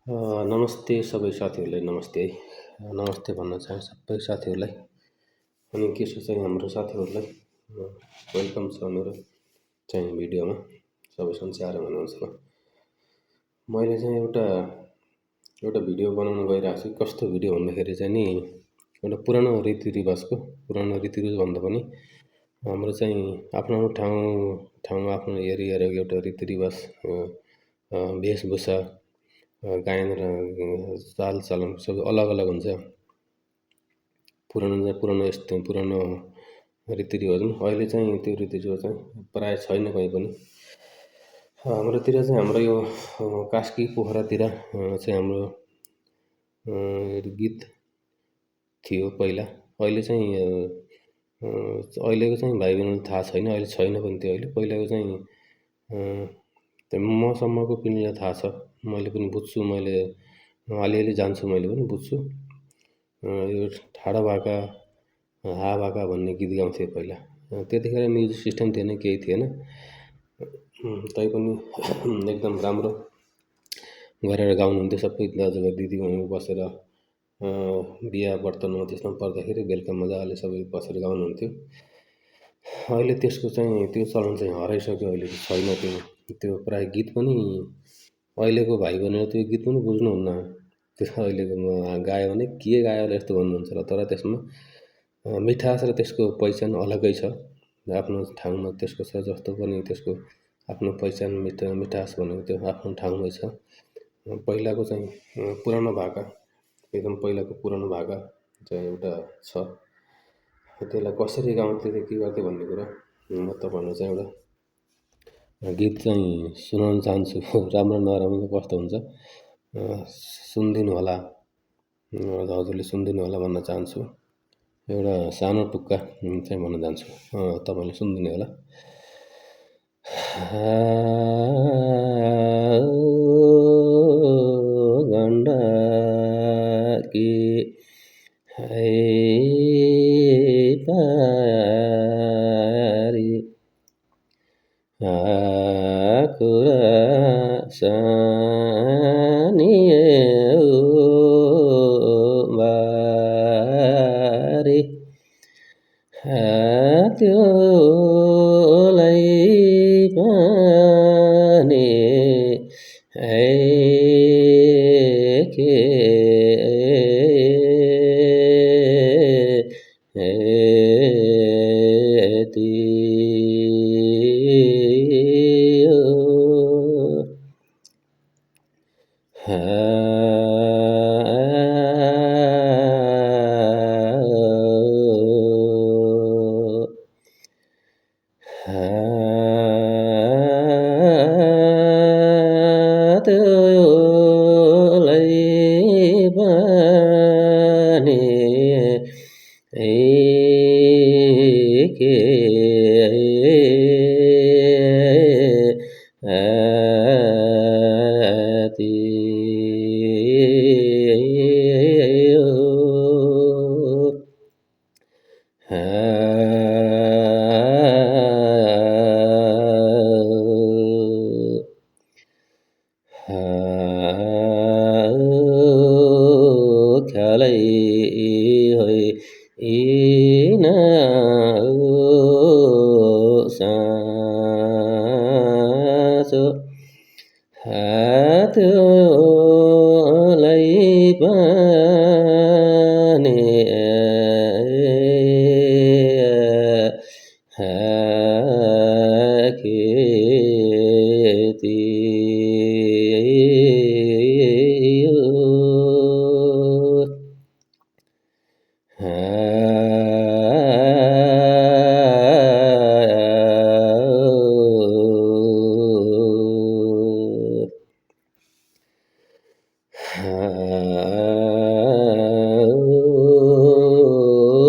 नमस्ते सबै साथीहरूलाई नमस्ते है। नमस्ते भन्न चाहे सबै साथीहरूलाई। अनि के छ चाहिँ हाम्रो साथीहरूलाई वेलकम छ मेरो चाहिँ भिडियोमा सबै सञ्चार हुनुहुन्छ। मैले चाहिँ एउटा भिडियो बनाउन गइरहेको छु। कस्तो भिडियो भन्दाखेरि चाहिँ नि एउटा पुरानो रीतिरिवाजको पुरानो रीतिरिवाज भन्दा पनि हाम्रो चाहिँ आफ्नो ठाउँमा आफ्नो एरियाको एउटा रीतिरिवाज वेशभूषा गायन र चालचलन सबै अलग अलग हुन्छ। पुरानो रीतिरिवाज अहिले चाहिँ त्यो रीतिरिवाज चाहिँ प्रायः छैन कहीँ पनि। हाम्रोतिर चाहिँ हाम्रो यो कास्की पोखरातिर चाहिँ हाम्रो गीत थियो पहिला। अहिले चाहिँ अहिलेको चाहिँ भाइ बहिनीलाई थाहा छैन, अहिले छैन पनि त्यो अहिले। पहिलाको चाहिँ त्यो मसम्मको पिँढीलाई थाहा छ। मैले पनि बुझ्छु, मैले अलिअलि जान्छु, मैले पनि बुझ्छु। यो ठाडो भाका हा भाका भन्ने गीत गाउँथे पहिला। त्यतिखेर म्युजिक सिस्टम थिएन, केही थिएन। तैपनि एकदम राम्रो गरेर गाउनुहुन्थ्यो। सबै दाजुभाइ दिदीबहिनी बसेर बिहा बर्तनमा त्यसमा पर्दाखेरि बेलुका मजाले सबै बसेर गाउनुहुन्थ्यो। अहिले त्यसको चाहिँ त्यो चलन चाहिँ हराइसक्यो। अहिले छैन त्यो प्रायः गीत पनि अहिलेको भाइ बहिनीले त्यो गीत पनि बुझ्नुहुन्न। त्यो अहिलेको गायो भने के गायो होला यस्तो भन्नुहुन्छ र तर त्यसमा मिठास र त्यसको पहिचान अलग्गै छ। आफ्नो ठाउँमा त्यसको छ, जस्तो पनि त्यसको आफ्नो पहिचान मिठास भनेको त्यो आफ्नो ठाउँमै छ। पहिलाको चाहिँ पुरानो भाका, एकदम पहिलाको पुरानो भाका चाहिँ एउटा छ। त्यसलाई कसरी गाउँथे र के गर्थे भन्ने कुरा म तपाईँहरूलाई चाहिँ एउटा गीत चाहिँ सुनाउन चाहन्छु। राम्रो नराम्रो कस्तो हुन्छ सुनिदिनु होला, हजुरले सुनिदिनु होला भन्न चाहन्छु। एउटा सानो टुक्का चाहिँ भन्न चाहन्छु, तपाईँले सुनिदिनु होला। गण्डकी पारी कुरा सानियो बारी त्योलाई पनि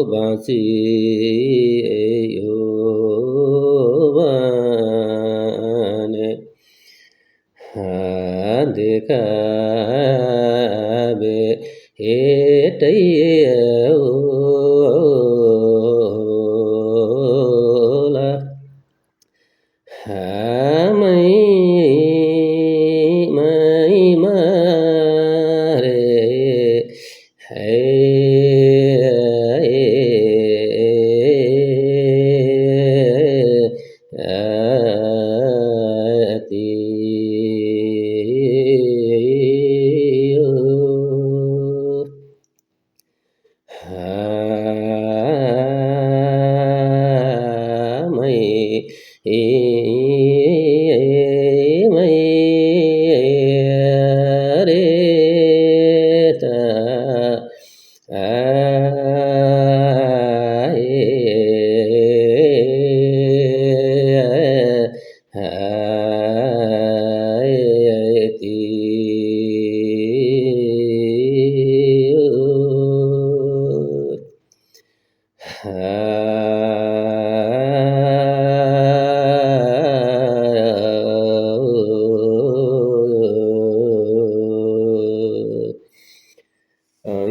बाँचियो भने देखाबे हेटै होला हामै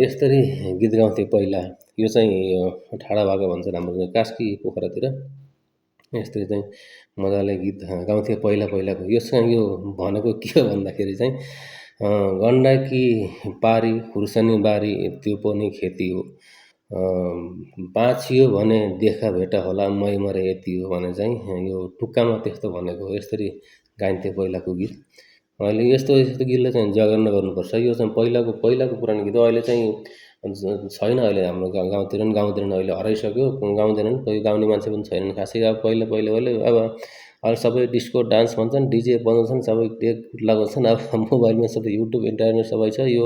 यसरी गीत गाउँथे पहिला। यो चाहिँ ठाडा भाका भन्छ हाम्रो कास्की पोखरातिर। यसरी चाहिँ मजाले गीत गाउँथे पहिला पहिलाको। यसमा यो भनेको के हो भन्दाखेरि चाहिँ गण्डकी पारी खुर्सानी बारी त्यो पनि खेती हो। बाँचियो भने देखा भेट होला मै मरे यति हो भने चाहिँ यो टुक्कामा त्यस्तो भनेको हो। यसरी गाइन्थे पहिलाको गीत। अहिले यस्तो गीतलाई चाहिँ जगेर्ना गर्नुपर्छ। यो चाहिँ पहिलाको पुरानो गीत हो। अहिले चाहिँ छैन अहिले हाम्रो गाउँतिर पनि गाउँदैनन्, अहिले हराइसक्यो, गाउँदैनन्, कोही गाउने मान्छे पनि छैनन् खासै। अब पहिला अब अहिले सबै डिस्को डान्स भन्छन्, डिजे बजाउँछन्, सबै डेक लगाउँछन्। अब मोबाइलमा सबै युट्युब इन्टरनेट सबै छ। यो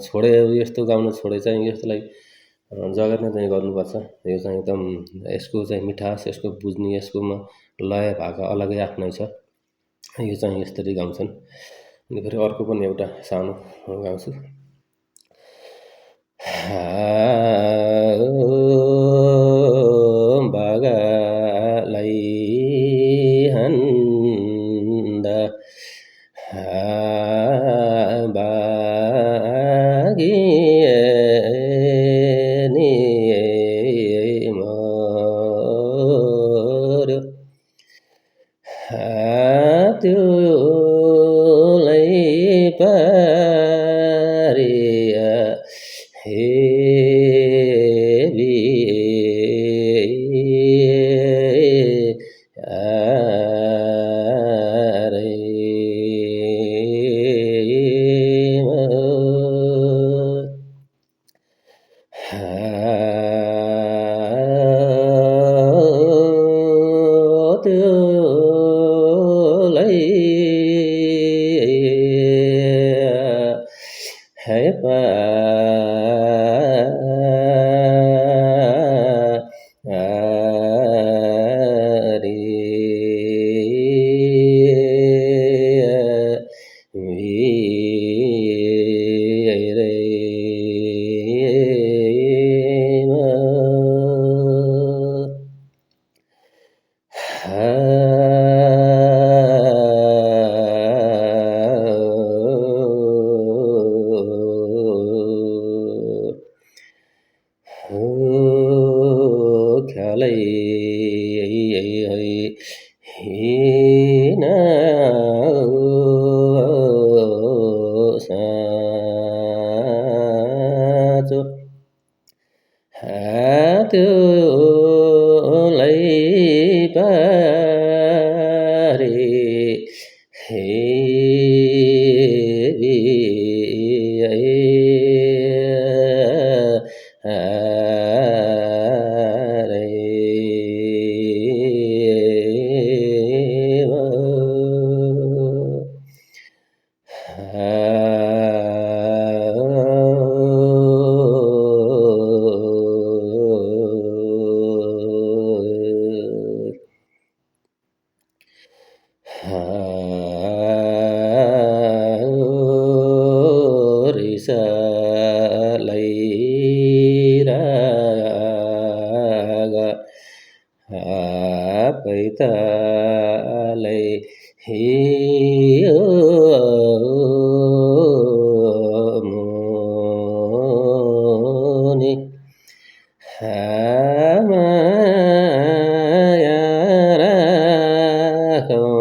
छोडे यस्तो गाउन छोडे चाहिँ यस्तोलाई जगेर्ना चाहिँ गर्नुपर्छ। यो चाहिँ एकदम यसको चाहिँ मिठास, यसको बुझ्ने, यसकोमा लय भाका अलगै आफ्नै छ। यो चाहिँ यसरी गाउँछन्। अनि फेरि अर्को पनि एउटा सानो गाउँछु। बागालाई हान्दा बाघिनी मर्यो त्योलाई पारिया हेबी त्योलाई पारे हेबी पैतालै हियो मुनि माया राखौँ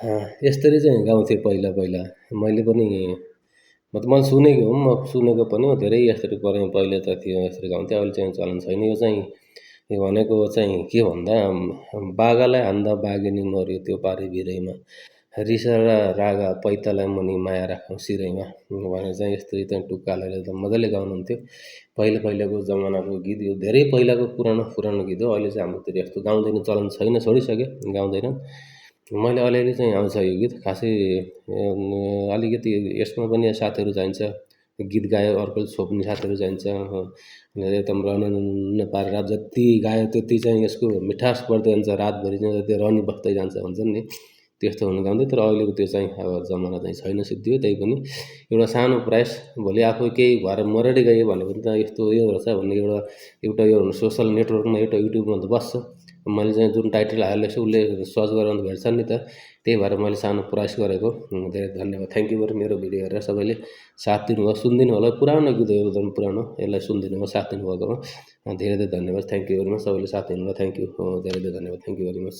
यसरी चाहिँ गाउँथेँ पहिला पहिला। मैले पनि मैले सुनेको हो, म सुनेको पनि हो, धेरै यसरी पढेँ पहिले त थियो यसरी गाउँथेँ, अहिले चाहिँ चलन छैन। यो चाहिँ यो भनेको चाहिँ के भन्दा बाघालाई हान्दा बाघिनी मर्यो त्यो पारी भिरैमा, रिसरा रागा पैतालाई मुनि माया राखौँ सिरैमा भनेर चाहिँ यस्तरी चाहिँ टुक्का हालेर एकदम मजाले गाउनुहुन्थ्यो। पहिला पहिलाको जमानाको गीत यो धेरै पहिलाको पुरानो पुरानो गीत हो। अहिले चाहिँ हाम्रोतिर यस्तो गाउँदैन, चलन छैन, छोडिसक्यो, गाउँदैनन्। मैले अलिअलि चाहिँ आउँछ यो गीत खासै अलिकति यसमा पनि साथीहरू चाहिन्छ, गीत गायो अर्कोले छोप्ने साथीहरू चाहिन्छ, एकदम रननन्न पारेर जति गायो त्यति चाहिँ यसको मिठास बढ्दै जान्छ, रातभरि चाहिँ त्यो रहनी बस्दै जान्छ भन्छन् नि, त्यस्तो हुन गाउँथ्यो। तर अहिलेको त्यो चाहिँ अब जमाना चाहिँ छैन, सिद्धियो। त्यही पनि एउटा सानो प्रयास, भोलि आफू केही भएर मरेर गयो भने पनि त यस्तो यो रहेछ भन्ने एउटा यो सोसल नेटवर्कमा एउटा युट्युबमा त बस्छ। मैले चाहिँ जुन टाइटल हालेको छु उसले सर्च गरेर भेट्छ नि त, त्यही भएर मैले सानो प्रयास गरेको। धेरै धन्यवाद, थ्याङ्क यू बरु मेरो भिडियो हेरेर सबैले साथ दिनुभयो, सुनिदिनु होला। पुरानो गीत हो, एकदम पुरानो, यसलाई सुनिदिनु भयो, साथ दिनुभएकोमा धेरै धेरै धन्यवाद, थ्याङ्क यू भेरी मच। सबैले साथ दिनुभयो, थ्याङ्क यू, धेरै धेरै धन्यवाद, थ्याङ्क यू भेरी मच।